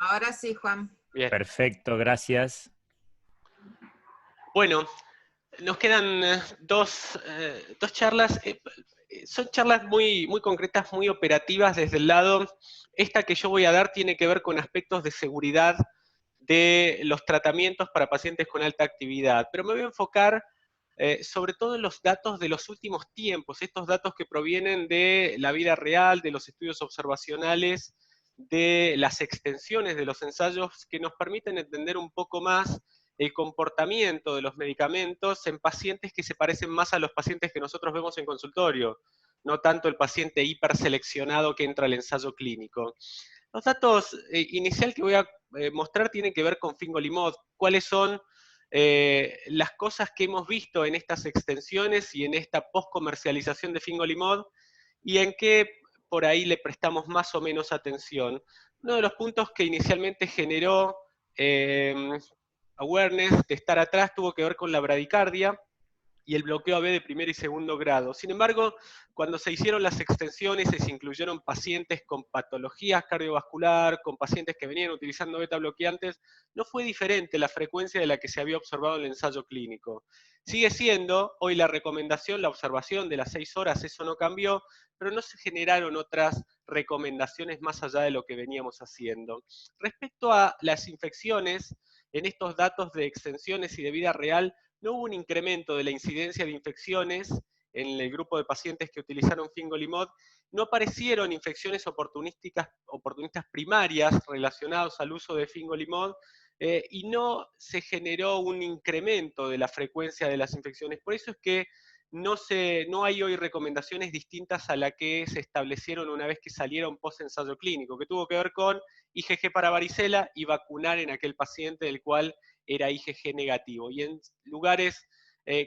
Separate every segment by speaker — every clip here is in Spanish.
Speaker 1: Ahora sí, Juan.
Speaker 2: Bien.
Speaker 3: Perfecto, gracias.
Speaker 2: Bueno, nos quedan dos charlas. Son charlas muy concretas, muy operativas desde el lado. Esta que yo voy a dar tiene que ver con aspectos de seguridad de los tratamientos para pacientes con alta actividad, pero me voy a enfocar sobre todo en los datos de los últimos tiempos, estos datos que provienen de la vida real, de los estudios observacionales, de las extensiones de los ensayos que nos permiten entender un poco más el comportamiento de los medicamentos en pacientes que se parecen más a los pacientes que nosotros vemos en consultorio, no tanto el paciente hiperseleccionado que entra al ensayo clínico. Los datos inicial que voy a mostrar tienen que ver con fingolimod, cuáles son las cosas que hemos visto en estas extensiones y en esta post-comercialización de fingolimod y en qué por ahí le prestamos más o menos atención. Uno de los puntos que inicialmente generó awareness de estar atrás tuvo que ver con la bradicardia y el bloqueo AB de primer y segundo grado. Sin embargo, cuando se hicieron las extensiones, se incluyeron pacientes con patologías cardiovascular, con pacientes que venían utilizando beta bloqueantes, no fue diferente la frecuencia de la que se había observado en el ensayo clínico. Sigue siendo hoy la recomendación, la observación de las 6 horas, eso no cambió, pero no se generaron otras recomendaciones más allá de lo que veníamos haciendo. Respecto a las infecciones, en estos datos de extensiones y de vida real, no hubo un incremento de la incidencia de infecciones en el grupo de pacientes que utilizaron fingolimod, no aparecieron infecciones oportunistas primarias relacionadas al uso de fingolimod, y no se generó un incremento de la frecuencia de las infecciones. Por eso es que no hay hoy recomendaciones distintas a las que se establecieron una vez que salieron post-ensayo clínico, que tuvo que ver con IgG para varicela y vacunar en aquel paciente del cual era IgG negativo. Y en lugares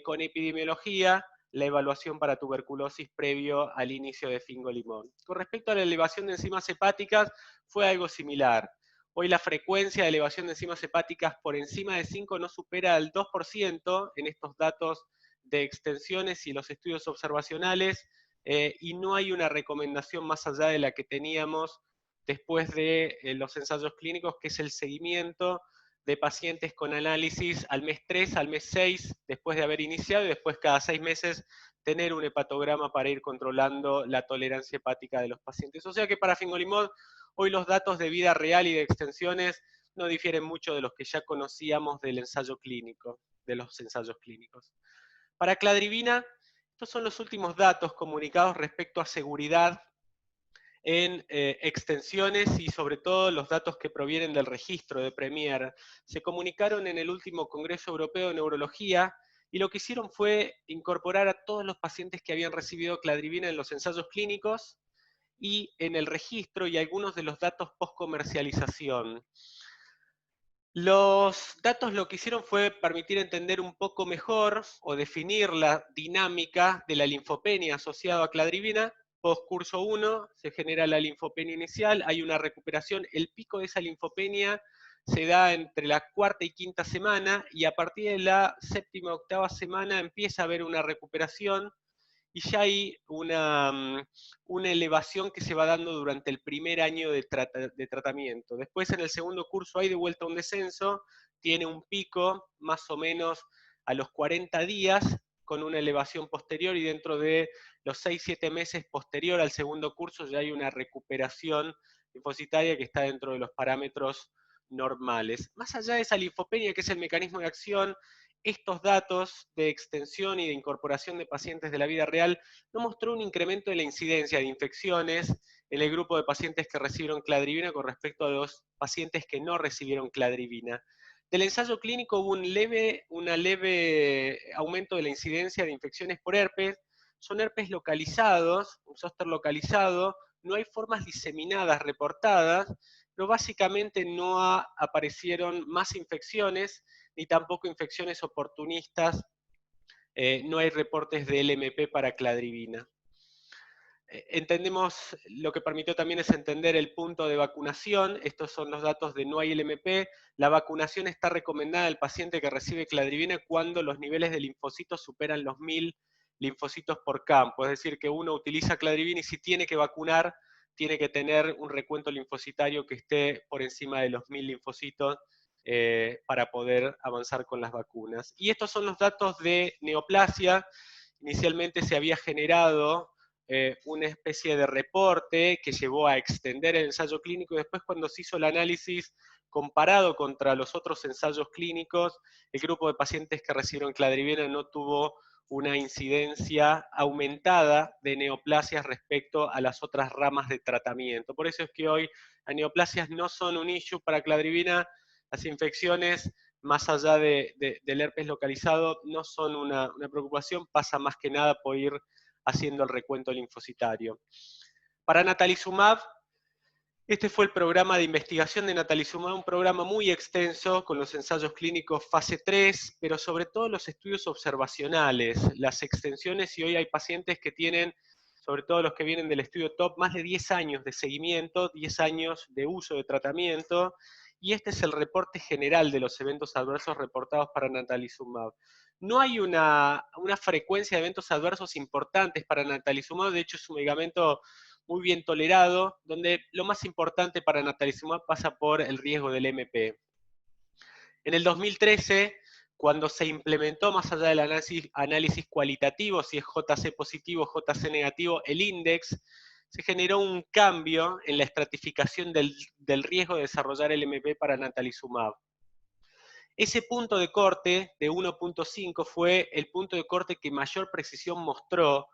Speaker 2: con epidemiología, la evaluación para tuberculosis previo al inicio de fingolimod. Con respecto a la elevación de enzimas hepáticas, fue algo similar. Hoy la frecuencia de elevación de enzimas hepáticas por encima de 5 no supera el 2% en estos datos de extensiones y los estudios observacionales, y no hay una recomendación más allá de la que teníamos después de los ensayos clínicos, que es el seguimiento de pacientes con análisis al mes 3, al mes 6, después de haber iniciado, y después cada 6 meses tener un hepatograma para ir controlando la tolerancia hepática de los pacientes. O sea que para fingolimod, hoy los datos de vida real y de extensiones no difieren mucho de los que ya conocíamos del ensayo clínico, de los ensayos clínicos. Para cladribina, estos son los últimos datos comunicados respecto a seguridad en extensiones y sobre todo los datos que provienen del registro de Premier. Se comunicaron en el último Congreso Europeo de Neurología y lo que hicieron fue incorporar a todos los pacientes que habían recibido cladribina en los ensayos clínicos y en el registro y algunos de los datos post-comercialización. Los datos lo que hicieron fue permitir entender un poco mejor o definir la dinámica de la linfopenia asociada a cladribina. Post curso 1 se genera la linfopenia inicial, hay una recuperación, el pico de esa linfopenia se da entre la cuarta y quinta semana y a partir de la séptima o octava semana empieza a haber una recuperación y ya hay una elevación que se va dando durante el primer año de tratamiento. Después en el segundo curso hay de vuelta un descenso, tiene un pico más o menos a los 40 días con una elevación posterior y dentro de los 6-7 meses posterior al segundo curso ya hay una recuperación linfocitaria que está dentro de los parámetros normales. Más allá de esa linfopenia, que es el mecanismo de acción, estos datos de extensión y de incorporación de pacientes de la vida real no mostró un incremento de la incidencia de infecciones en el grupo de pacientes que recibieron cladribina con respecto a los pacientes que no recibieron cladribina. Del ensayo clínico hubo un leve aumento de la incidencia de infecciones por herpes. Son herpes localizados, un zóster localizado, no hay formas diseminadas reportadas, pero básicamente no aparecieron más infecciones ni tampoco infecciones oportunistas, no hay reportes de LMP para cladribina. Entendemos, lo que permitió también es entender el punto de vacunación, estos son los datos de no hay LMP, la vacunación está recomendada al paciente que recibe cladribina cuando los niveles de linfocitos superan los 1000 linfocitos por campo, es decir, que uno utiliza cladribina y si tiene que vacunar, tiene que tener un recuento linfocitario que esté por encima de los 1000 linfocitos para poder avanzar con las vacunas. Y estos son los datos de neoplasia. Inicialmente se había generado una especie de reporte que llevó a extender el ensayo clínico, y después cuando se hizo el análisis comparado contra los otros ensayos clínicos, el grupo de pacientes que recibieron cladribina no tuvo una incidencia aumentada de neoplasias respecto a las otras ramas de tratamiento. Por eso es que hoy las neoplasias no son un issue para cladribina. Las infecciones, más allá del herpes localizado, no son una preocupación, pasa más que nada por ir haciendo el recuento linfocitario. Para natalizumab, este fue el programa de investigación de natalizumab, un programa muy extenso con los ensayos clínicos fase 3, pero sobre todo los estudios observacionales, las extensiones, y hoy hay pacientes que tienen, sobre todo los que vienen del estudio TOP, más de 10 años de seguimiento, 10 años de uso de tratamiento, y este es el reporte general de los eventos adversos reportados para natalizumab. No hay una frecuencia de eventos adversos importantes para natalizumab, de hecho es un medicamento muy bien tolerado, donde lo más importante para natalizumab pasa por el riesgo del MP. En el 2013, cuando se implementó, más allá del análisis cualitativo, si es JC positivo o JC negativo, el index, se generó un cambio en la estratificación del riesgo de desarrollar el MP para natalizumab. Ese punto de corte de 1.5 fue el punto de corte que mayor precisión mostró,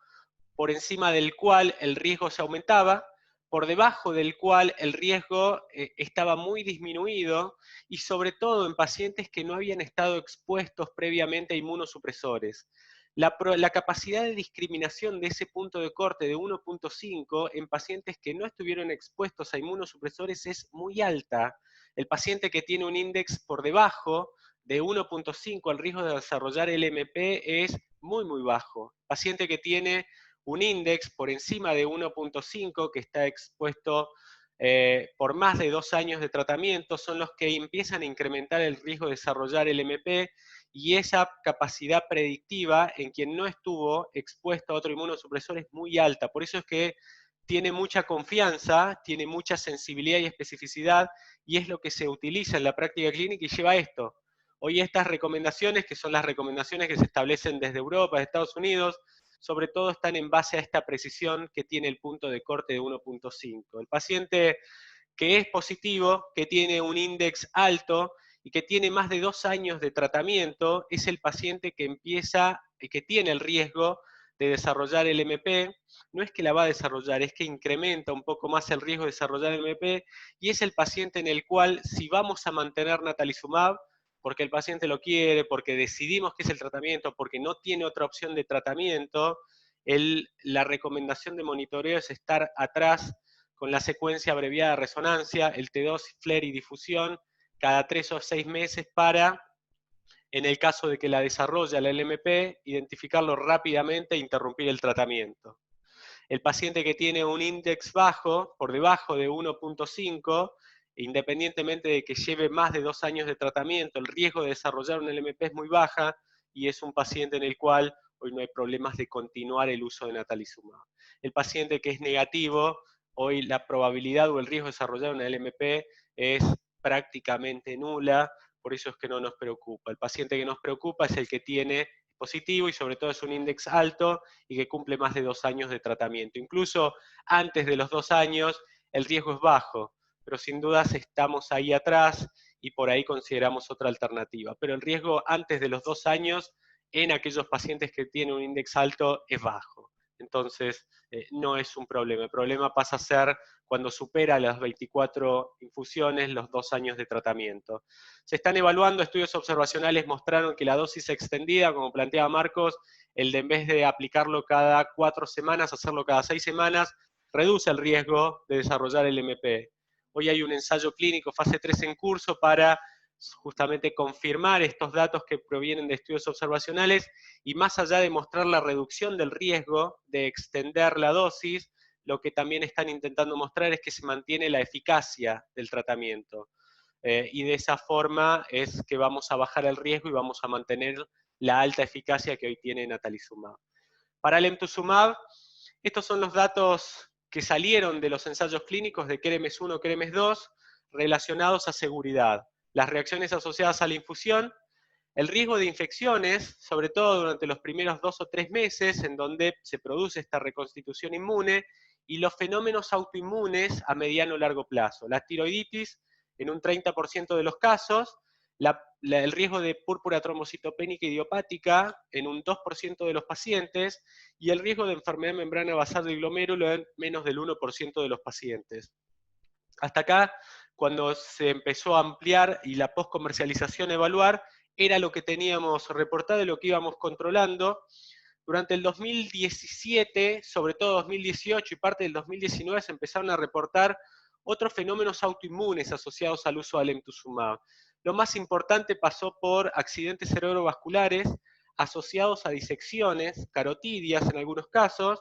Speaker 2: por encima del cual el riesgo se aumentaba, por debajo del cual el riesgo estaba muy disminuido, y sobre todo en pacientes que no habían estado expuestos previamente a inmunosupresores. La capacidad de discriminación de ese punto de corte de 1.5 en pacientes que no estuvieron expuestos a inmunosupresores es muy alta. El paciente que tiene un índice por debajo de 1.5, el riesgo de desarrollar el MP es muy, muy bajo. El paciente que tiene un índice por encima de 1.5, que está expuesto por más de 2 años de tratamiento, son los que empiezan a incrementar el riesgo de desarrollar el MP, y esa capacidad predictiva en quien no estuvo expuesto a otro inmunosupresor es muy alta. Por eso es que tiene mucha confianza, tiene mucha sensibilidad y especificidad, y es lo que se utiliza en la práctica clínica y lleva a esto. Hoy estas recomendaciones, que son las recomendaciones que se establecen desde Europa, de Estados Unidos, sobre todo están en base a esta precisión que tiene el punto de corte de 1.5. El paciente que es positivo, que tiene un índice alto y que tiene más de 2 años de tratamiento, es el paciente que empieza, que tiene el riesgo de desarrollar el MP. No es que la va a desarrollar, es que incrementa un poco más el riesgo de desarrollar el MP, y es el paciente en el cual, si vamos a mantener natalizumab, porque el paciente lo quiere, porque decidimos que es el tratamiento, porque no tiene otra opción de tratamiento, la recomendación de monitoreo es estar atrás con la secuencia abreviada de resonancia, el T2, FLAIR y difusión, cada 3 o 6 meses para, en el caso de que la desarrolle la LMP, identificarlo rápidamente e interrumpir el tratamiento. El paciente que tiene un índice bajo, por debajo de 1.5, independientemente de que lleve más de 2 años de tratamiento, el riesgo de desarrollar un LMP es muy baja, y es un paciente en el cual hoy no hay problemas de continuar el uso de natalizumab. El paciente que es negativo, hoy la probabilidad o el riesgo de desarrollar una LMP es prácticamente nula, por eso es que no nos preocupa. El paciente que nos preocupa es el que tiene positivo y sobre todo es un índice alto y que cumple más de 2 años de tratamiento. Incluso antes de los 2 años el riesgo es bajo, pero sin dudas estamos ahí atrás y por ahí consideramos otra alternativa. Pero el riesgo antes de los 2 años en aquellos pacientes que tienen un índice alto es bajo. Entonces, no es un problema. El problema pasa a ser cuando supera las 24 infusiones, los 2 años de tratamiento. Se están evaluando, estudios observacionales mostraron que la dosis extendida, como planteaba Marcos, el de en vez de aplicarlo cada 4 semanas, hacerlo cada 6 semanas, reduce el riesgo de desarrollar el MP. Hoy hay un ensayo clínico fase 3 en curso para justamente confirmar estos datos que provienen de estudios observacionales, y más allá de mostrar la reducción del riesgo de extender la dosis, lo que también están intentando mostrar es que se mantiene la eficacia del tratamiento. Y de esa forma es que vamos a bajar el riesgo y vamos a mantener la alta eficacia que hoy tiene natalizumab. Para el emtuzumab, estos son los datos que salieron de los ensayos clínicos de CREMES 1, CREMES 2, relacionados a seguridad. Las reacciones asociadas a la infusión, el riesgo de infecciones, sobre todo durante los primeros 2 o 3 meses, en donde se produce esta reconstitución inmune, y los fenómenos autoinmunes a mediano o largo plazo. La tiroiditis, en un 30% de los casos, el riesgo de púrpura trombocitopénica idiopática en un 2% de los pacientes, y el riesgo de enfermedad de membrana basal del glomérulo en menos del 1% de los pacientes. Hasta acá, cuando se empezó a ampliar y la postcomercialización a evaluar, era lo que teníamos reportado y lo que íbamos controlando. Durante el 2017, sobre todo 2018 y parte del 2019, se empezaron a reportar otros fenómenos autoinmunes asociados al uso de alemtuzumab. Lo más importante pasó por accidentes cerebrovasculares asociados a disecciones, carotidias en algunos casos,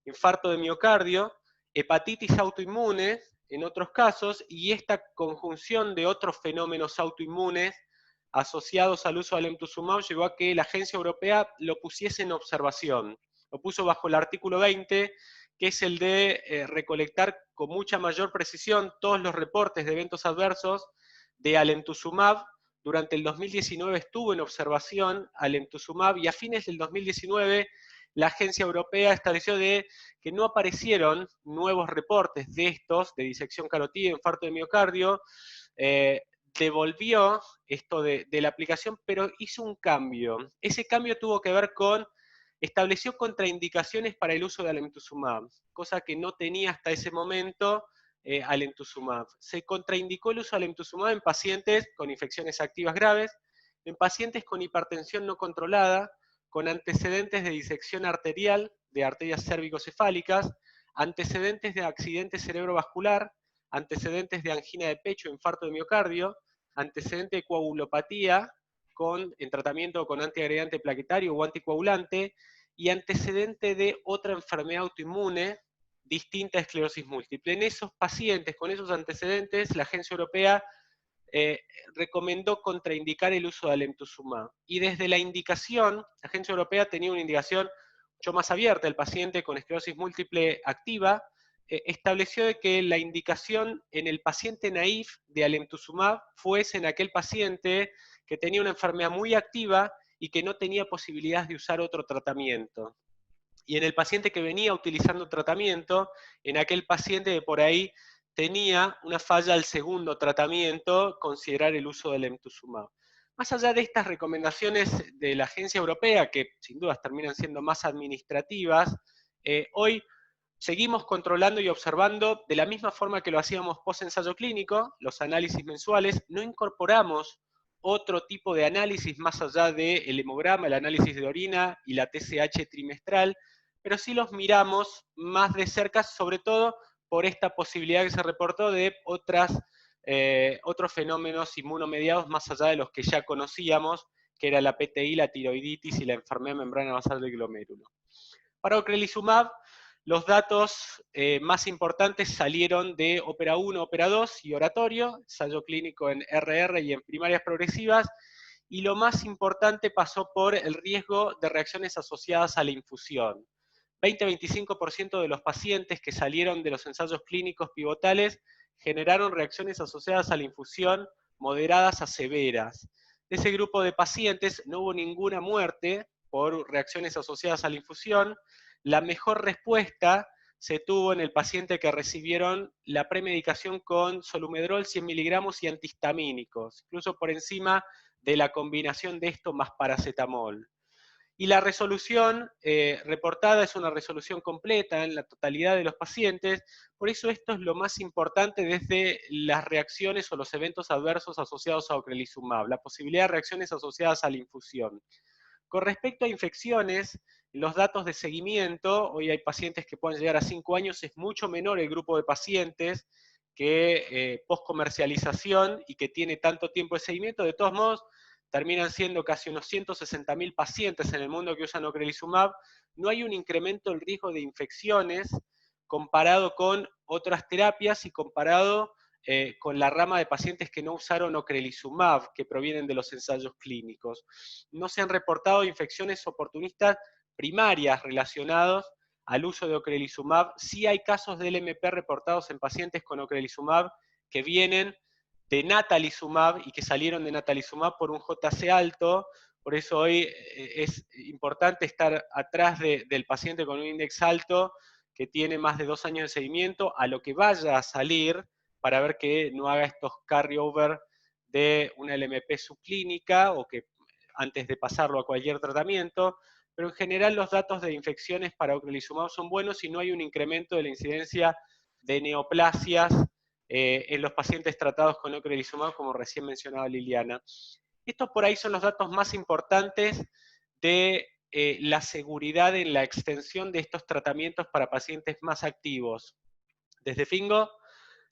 Speaker 2: infarto de miocardio, hepatitis autoinmune en otros casos, y esta conjunción de otros fenómenos autoinmunes asociados al uso del alemtuzumab llevó a que la Agencia Europea lo pusiese en observación. Lo puso bajo el artículo 20, que es el de recolectar con mucha mayor precisión todos los reportes de eventos adversos de alemtuzumab. Durante el 2019 estuvo en observación alemtuzumab y a fines del 2019 la Agencia Europea estableció que no aparecieron nuevos reportes de estos, de disección carotídea, infarto de miocardio, devolvió esto de la aplicación, pero hizo un cambio. Ese cambio tuvo que ver con, estableció contraindicaciones para el uso de alemtuzumab, cosa que no tenía hasta ese momento alemtuzumab. Se contraindicó el uso de alemtuzumab en pacientes con infecciones activas graves, en pacientes con hipertensión no controlada, con antecedentes de disección arterial de arterias cérvico-cefálicas, antecedentes de accidente cerebrovascular, antecedentes de angina de pecho, infarto de miocardio, antecedente de coagulopatía en tratamiento con antiagregante plaquetario o anticoagulante, y antecedente de otra enfermedad autoinmune distinta a esclerosis múltiple. En esos pacientes con esos antecedentes, la Agencia Europea recomendó contraindicar el uso de alemtuzumab. Y desde la indicación, la Agencia Europea tenía una indicación mucho más abierta. El paciente con esclerosis múltiple activa estableció de que la indicación en el paciente naïf de alemtuzumab fuese en aquel paciente que tenía una enfermedad muy activa y que no tenía posibilidad de usar otro tratamiento. Y en el paciente que venía utilizando tratamiento, en aquel paciente que por ahí tenía una falla al segundo tratamiento, considerar el uso del alemtuzumab. Más allá de estas recomendaciones de la Agencia Europea, que sin dudas terminan siendo más administrativas, hoy seguimos controlando y observando de la misma forma que lo hacíamos post-ensayo clínico, los análisis mensuales. No incorporamos otro tipo de análisis más allá del hemograma, el análisis de orina y la TSH trimestral, pero sí los miramos más de cerca, sobre todo por esta posibilidad que se reportó de otros fenómenos inmunomediados más allá de los que ya conocíamos, que era la PTI, la tiroiditis y la enfermedad de membrana basal del glomérulo. Para ocrelizumab, los datos más importantes salieron de OPERA 1, OPERA 2 y oratorio, ensayo clínico en RR y en primarias progresivas, y lo más importante pasó por el riesgo de reacciones asociadas a la infusión. 20-25% de los pacientes que salieron de los ensayos clínicos pivotales generaron reacciones asociadas a la infusión moderadas a severas. De ese grupo de pacientes no hubo ninguna muerte por reacciones asociadas a la infusión. La mejor respuesta se tuvo en el paciente que recibieron la premedicación con solumedrol 100 miligramos y antihistamínicos, incluso por encima de la combinación de esto más paracetamol. Y la resolución reportada es una resolución completa en la totalidad de los pacientes, por eso esto es lo más importante desde las reacciones o los eventos adversos asociados a ocrelizumab, la posibilidad de reacciones asociadas a la infusión. Con respecto a infecciones, los datos de seguimiento, hoy hay pacientes que pueden llegar a 5 años, es mucho menor el grupo de pacientes que post-comercialización y que tiene tanto tiempo de seguimiento. De todos modos, terminan siendo casi unos 160.000 pacientes en el mundo que usan ocrelizumab. No hay un incremento del riesgo de infecciones comparado con otras terapias y comparado con la rama de pacientes que no usaron ocrelizumab, que provienen de los ensayos clínicos. No se han reportado infecciones oportunistas primarias relacionadas al uso de ocrelizumab. Sí hay casos de LMP reportados en pacientes con ocrelizumab que vienen de natalizumab y que salieron de natalizumab por un JC alto. Por eso hoy es importante estar atrás del paciente con un índice alto que tiene más de 2 años de seguimiento a lo que vaya a salir para ver que no haga estos carryover de una LMP subclínica o que antes de pasarlo a cualquier tratamiento. Pero en general los datos de infecciones para ocrelizumab son buenos y no hay un incremento de la incidencia de neoplasias en los pacientes tratados con ocrelizumab, como recién mencionaba Liliana. Estos por ahí son los datos más importantes de la seguridad en la extensión de estos tratamientos para pacientes más activos. Desde FINGO,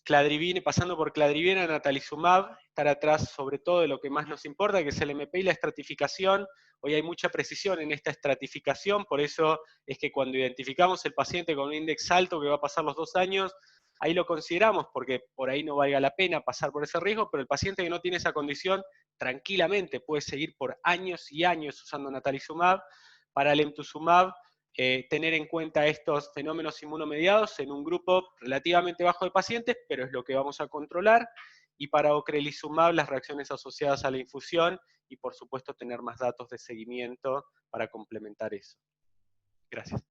Speaker 2: cladribine, pasando por cladribina, natalizumab, estar atrás sobre todo de lo que más nos importa, que es el MP y la estratificación. Hoy hay mucha precisión en esta estratificación, por eso es que cuando identificamos el paciente con un índice alto que va a pasar los 2 años, ahí lo consideramos, porque por ahí no valga la pena pasar por ese riesgo, pero el paciente que no tiene esa condición, tranquilamente puede seguir por años y años usando natalizumab. Para el emtuzumab, tener en cuenta estos fenómenos inmunomediados en un grupo relativamente bajo de pacientes, pero es lo que vamos a controlar. Y para ocrelizumab, las reacciones asociadas a la infusión y por supuesto tener más datos de seguimiento para complementar eso. Gracias.